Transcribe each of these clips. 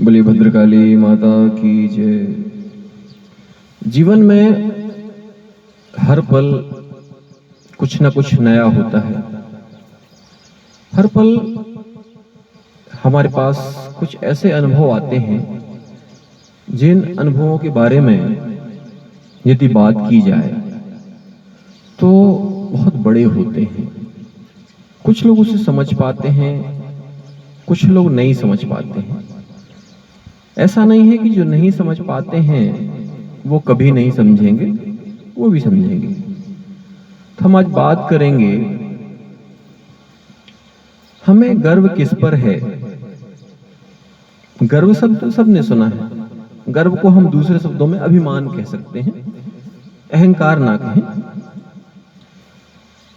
बोली भद्रकाली माता की जय। जीवन में हर पल कुछ ना कुछ नया होता है। हर पल हमारे पास कुछ ऐसे अनुभव आते हैं जिन अनुभवों के बारे में यदि बात की जाए तो बहुत बड़े होते हैं। कुछ लोग उसे समझ पाते हैं, कुछ लोग नहीं समझ पाते हैं। ऐसा नहीं है कि जो नहीं समझ पाते हैं वो कभी नहीं समझेंगे, वो भी समझेंगे। तो हम आज बात करेंगे, हमें गर्व किस पर है। गर्व शब्द सबने सुना है। गर्व को हम दूसरे शब्दों में अभिमान कह सकते हैं, अहंकार ना कहें।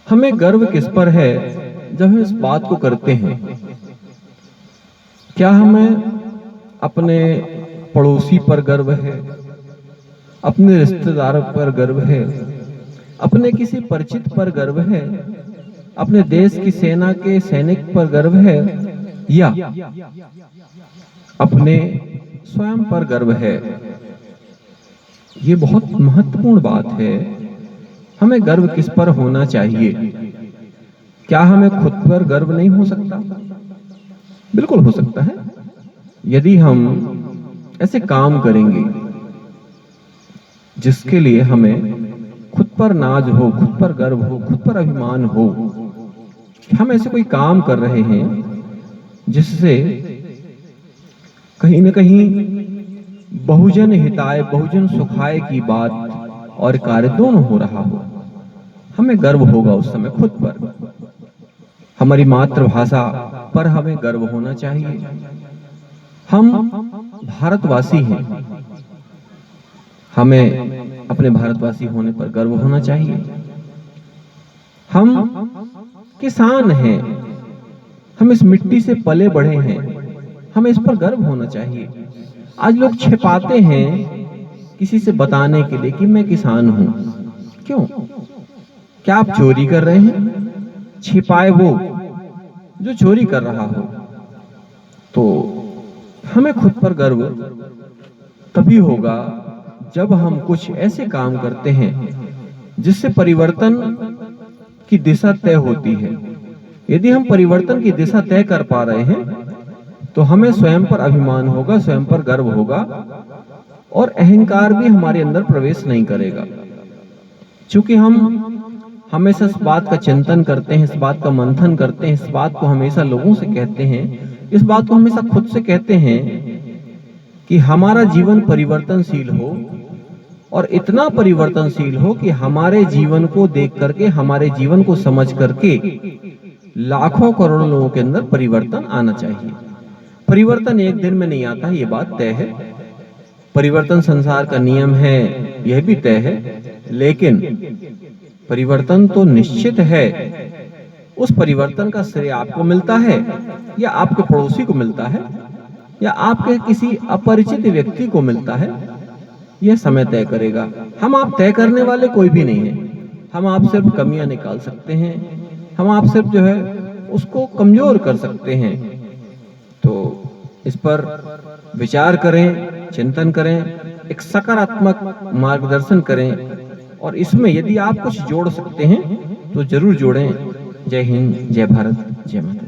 हमें गर्व किस पर है जब हम इस बात को करते हैं। क्या हमें अपने पड़ोसी पर गर्व है, अपने रिश्तेदार पर गर्व है, अपने किसी परिचित पर गर्व है, अपने देश की सेना के सैनिक पर गर्व है, या अपने स्वयं पर गर्व है। ये बहुत महत्वपूर्ण बात है। हमें गर्व किस पर होना चाहिए। क्या हमें खुद पर गर्व नहीं हो सकता? बिल्कुल हो सकता है। यदि हम ऐसे काम करेंगे जिसके लिए हमें खुद पर नाज हो, खुद पर गर्व हो, खुद पर अभिमान हो। हम ऐसे कोई काम कर रहे हैं जिससे कहीं न कहीं बहुजन हिताय, बहुजन सुखाय की बात और कार्य दोनों हो रहा हो, हमें गर्व होगा उस समय खुद पर। हमारी मातृभाषा पर हमें गर्व होना चाहिए। हम भारतवासी हैं, हमें अपने भारतवासी होने पर गर्व होना चाहिए। हम किसान हैं, हम इस मिट्टी से पले बढ़े हैं, हमें इस पर गर्व होना चाहिए। आज लोग छिपाते हैं किसी से बताने के लिए कि मैं किसान हूं। क्यों? क्या आप चोरी कर रहे हैं? छिपाए वो जो चोरी कर रहा हो। तो हमें खुद पर गर्व तभी होगा जब हम कुछ ऐसे काम करते हैं जिससे परिवर्तन की दिशा तय होती है। यदि हम परिवर्तन की दिशा तय कर पा रहे हैं तो हमें स्वयं पर अभिमान होगा, स्वयं पर गर्व होगा और अहंकार भी हमारे अंदर प्रवेश नहीं करेगा। क्योंकि हम हमेशा इस बात का चिंतन करते हैं, इस बात का मंथन करते हैं, इस बात को हमेशा लोगों से कहते हैं, इस बात को हमेशा खुद से कहते हैं कि हमारा जीवन परिवर्तनशील हो और इतना परिवर्तनशील हो कि हमारे जीवन को देख करके, हमारे जीवन को समझ करके लाखों करोड़ों लोगों के अंदर परिवर्तन आना चाहिए। परिवर्तन एक दिन में नहीं आता है, ये बात तय है। परिवर्तन संसार का नियम है, यह भी तय है। लेकिन परिवर्तन तो निश्चित है। उस परिवर्तन का श्रेय आपको मिलता है या आपके पड़ोसी को मिलता है या आपके किसी अपरिचित व्यक्ति को मिलता है, यह समय तय करेगा। हम आप तय करने वाले कोई भी नहीं है। हम आप सिर्फ कमियां निकाल सकते हैं, हम आप सिर्फ जो है उसको कमजोर कर सकते हैं। तो इस पर विचार करें, चिंतन करें, एक सकारात्मक मार्गदर्शन करें और इसमें यदि आप कुछ जोड़ सकते हैं तो जरूर जोड़ें। जय हिंद, जय भारत, जय माता।